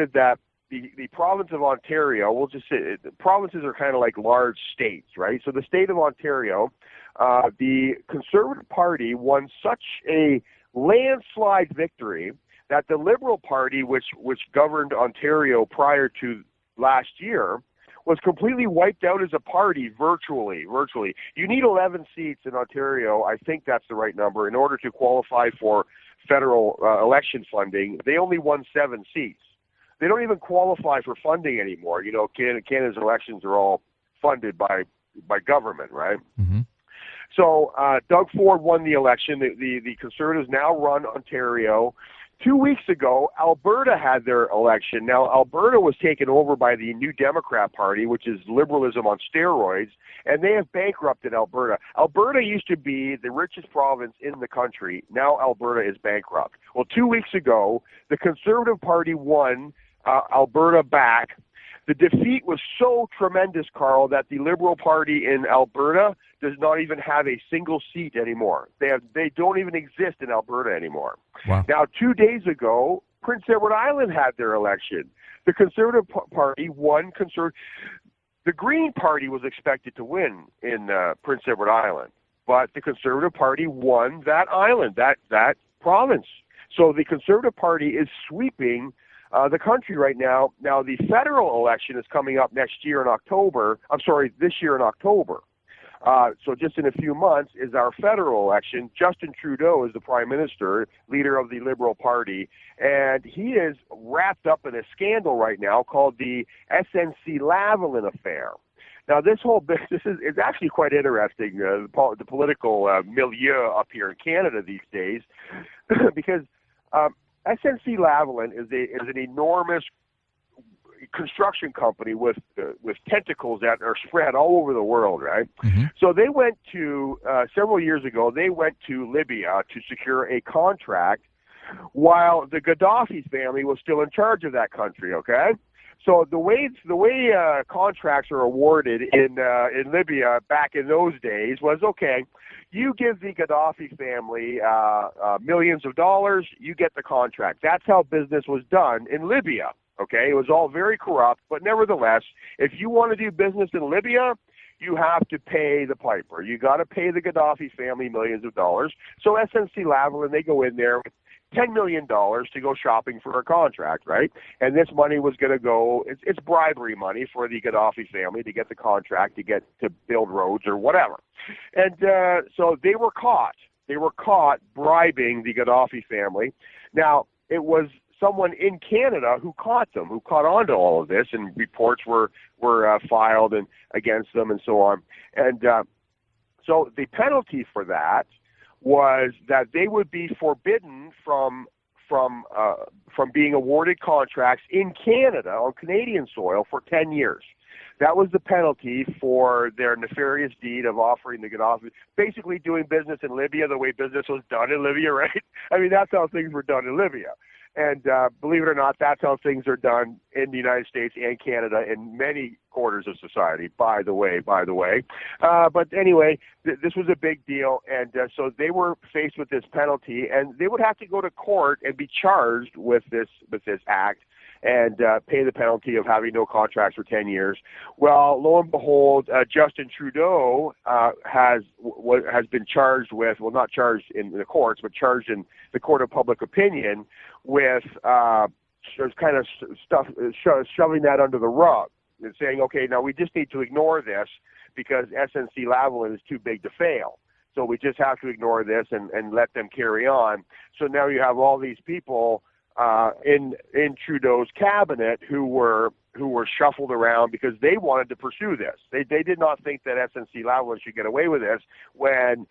reported that the province of Ontario, we'll just say provinces are kind of like large states, right? So the state of Ontario, the Conservative Party won such a landslide victory that the Liberal Party, which governed Ontario prior to last year, was completely wiped out as a party virtually. You need 11 seats in Ontario, I think that's the right number, in order to qualify for federal election funding. They only won 7 seats. They don't even qualify for funding anymore. You know, Canada's elections are all funded by government, right? Mm-hmm. So Doug Ford won the election. The Conservatives now run Ontario. 2 weeks ago, Alberta had their election. Now, Alberta was taken over by the New Democrat Party, which is liberalism on steroids, and they have bankrupted Alberta. Alberta used to be the richest province in the country. Now Alberta is bankrupt. Well, 2 weeks ago, the Conservative Party won Alberta back. The defeat was so tremendous, Carl, that the Liberal Party in Alberta does not even have a single seat anymore. They don't even exist in Alberta anymore. Wow. Now, 2 days ago, Prince Edward Island had their election. The Conservative Party won. The Green Party was expected to win in Prince Edward Island, but the Conservative Party won that island, that province. So the Conservative Party is sweeping the country right now. Now, the federal election is coming up this year in October. So just in a few months is our federal election. Justin Trudeau is the Prime Minister, leader of the Liberal Party, and he is wrapped up in a scandal right now called the SNC-Lavalin affair. Now, this whole business is actually quite interesting, the political milieu up here in Canada these days, because SNC-Lavalin is an enormous construction company with tentacles that are spread all over the world, right? Mm-hmm. So they went to, several years ago, they went to Libya to secure a contract while the Gaddafi family was still in charge of that country, okay? So the way contracts are awarded in Libya back in those days was, okay, you give the Gaddafi family millions of dollars, you get the contract. That's how business was done in Libya. Okay, it was all very corrupt, but nevertheless, if you want to do business in Libya, you have to pay the piper. You got to pay the Gaddafi family millions of dollars. So SNC-Lavalin, they go in there with $10 million to go shopping for a contract, right? And this money was going to go, it's bribery money for the Gaddafi family to get the contract, to build roads or whatever. And so they were caught. They were caught bribing the Gaddafi family. Now, it was someone in Canada who caught them, who caught on to all of this, and reports were filed and against them and so on. And so the penalty for that was that they would be forbidden from being awarded contracts in Canada, on Canadian soil, for 10 years. That was the penalty for their nefarious deed of offering the Gaddafi, basically doing business in Libya the way business was done in Libya, right? I mean, that's how things were done in Libya. And believe it or not, that's how things are done in the United States and Canada in many quarters of society, by the way. But anyway, this was a big deal, and so they were faced with this penalty, and they would have to go to court and be charged with this act and pay the penalty of having no contracts for 10 years. Well, lo and behold, Justin Trudeau has been charged with, well, not charged in the courts, but charged in the court of public opinion with kind of stuff, shoving that under the rug and saying, okay, now we just need to ignore this because SNC-Lavalin is too big to fail. So we just have to ignore this and let them carry on. So now you have all these people in Trudeau's cabinet who were shuffled around because they wanted to pursue this. They did not think that SNC-Lavalin should get away with this when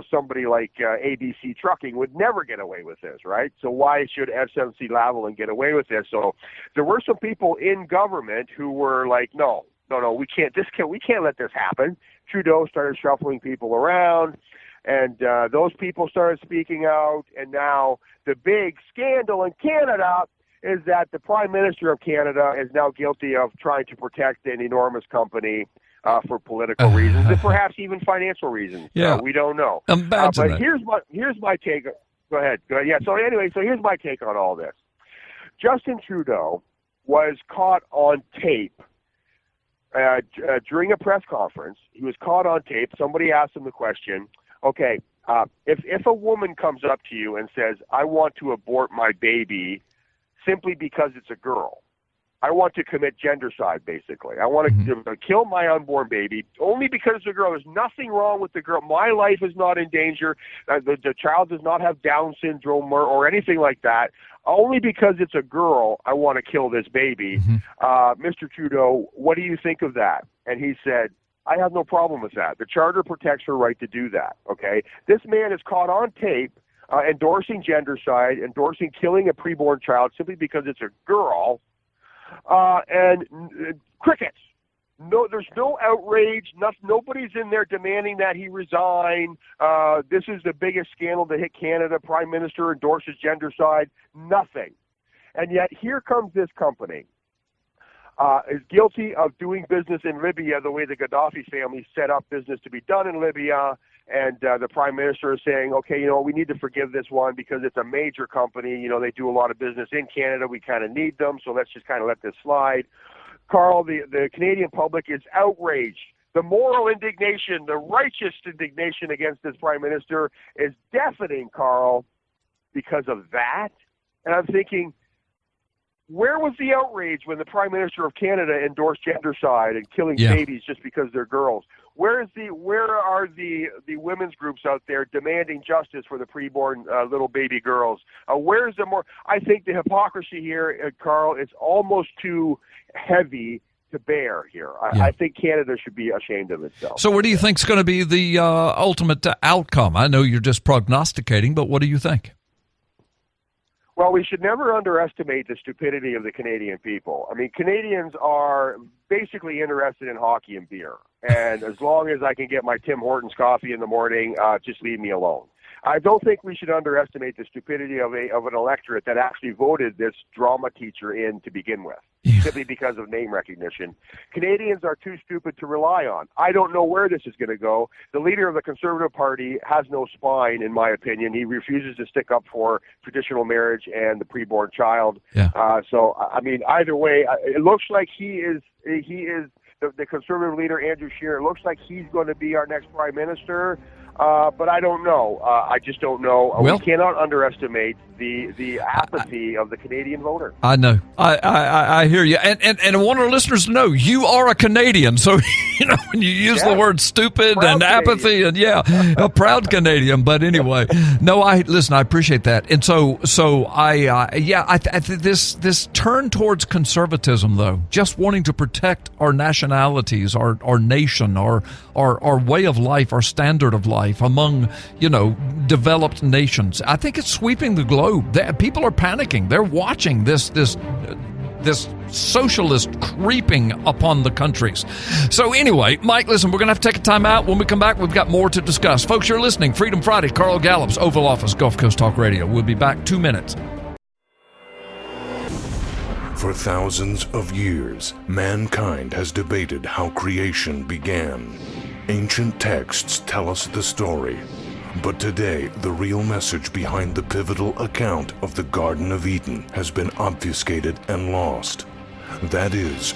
somebody like ABC Trucking would never get away with this, right? So why should SNC-Lavalin get away with this? So there were some people in government who were like, no, we can't let this happen. Trudeau started shuffling people around, and those people started speaking out, and now the big scandal in Canada is that the Prime Minister of Canada is now guilty of trying to protect an enormous company for political reasons and perhaps even financial reasons. Yeah, we don't know. Imagine but that. here's my take. Go ahead. Yeah. So anyway, here's my take on all this. Justin Trudeau was caught on tape during a press conference. He was caught on tape. Somebody asked him the question, okay, if a woman comes up to you and says, I want to abort my baby simply because it's a girl, I want to commit gendercide, basically. I want to kill my unborn baby only because it's a girl. There's nothing wrong with the girl. My life is not in danger. The child does not have Down syndrome or anything like that. Only because it's a girl, I want to kill this baby. Mr. Trudeau, what do you think of that? And he said, I have no problem with that. The Charter protects her right to do that, okay? This man is caught on tape endorsing gendercide, endorsing killing a preborn child simply because it's a girl, and crickets. No, there's no outrage. Nobody's in there demanding that he resign. This is the biggest scandal to hit Canada. Prime Minister endorses gendercide. Nothing. And yet here comes this company, is guilty of doing business in Libya the way the Gaddafi family set up business to be done in Libya. And the Prime Minister is saying, okay, we need to forgive this one because it's a major company. They do a lot of business in Canada. We kind of need them, so let's just kind of let this slide. Carl, the Canadian public is outraged. The moral indignation, the righteous indignation against this Prime Minister is deafening, Carl, because of that. And I'm thinking, where was the outrage when the Prime Minister of Canada endorsed gendercide and killing babies just because they're girls? Where are the women's groups out there demanding justice for the preborn little baby girls? Where's the more? I think the hypocrisy here, Carl, is almost too heavy to bear here. I think Canada should be ashamed of itself. So what do you think is going to be the ultimate outcome? I know you're just prognosticating, but what do you think? Well, we should never underestimate the stupidity of the Canadian people. I mean, Canadians are basically interested in hockey and beer. And as long as I can get my Tim Hortons coffee in the morning, just leave me alone. I don't think we should underestimate the stupidity of an electorate that actually voted this drama teacher in to begin with, simply because of name recognition. Canadians are too stupid to rely on. I don't know where this is going to go. The leader of the Conservative Party has no spine, in my opinion. He refuses to stick up for traditional marriage and the preborn child. So, I mean, either way, it looks like he is the Conservative leader, Andrew Scheer. It looks like he's going to be our next Prime Minister. But I don't know. I just don't know. We cannot underestimate the apathy of the Canadian voter. I know. I hear you. And I want our listeners to know you are a Canadian. So, when you use the word stupid and apathy and a proud Canadian. But anyway, no, I appreciate that. And so I think this turn towards conservatism, though, just wanting to protect our nationalities, our nation, our way of life, our standard of life among, developed nations. I think it's sweeping the globe. People are panicking. They're watching this socialist creeping upon the countries. So anyway, Mike, listen, we're going to have to take a time out. When we come back, we've got more to discuss. Folks, you're listening. Freedom Friday, Carl Gallups, Oval Office, Gulf Coast Talk Radio. We'll be back 2 minutes. For thousands of years, mankind has debated how creation began. Ancient texts tell us the story, but today the real message behind the pivotal account of the Garden of Eden has been obfuscated and lost. That is,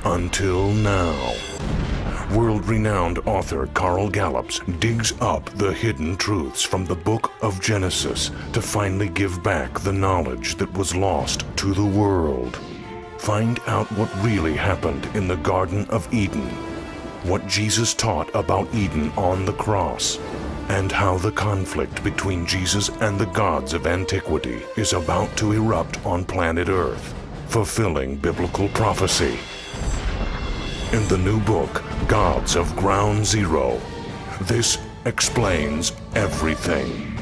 until now. World-renowned author Carl Gallups digs up the hidden truths from the book of Genesis to finally give back the knowledge that was lost to the world. Find out what really happened in the Garden of Eden, what Jesus taught about Eden on the cross, and how the conflict between Jesus and the gods of antiquity is about to erupt on planet Earth, fulfilling biblical prophecy. In the new book, Gods of Ground Zero, this explains everything.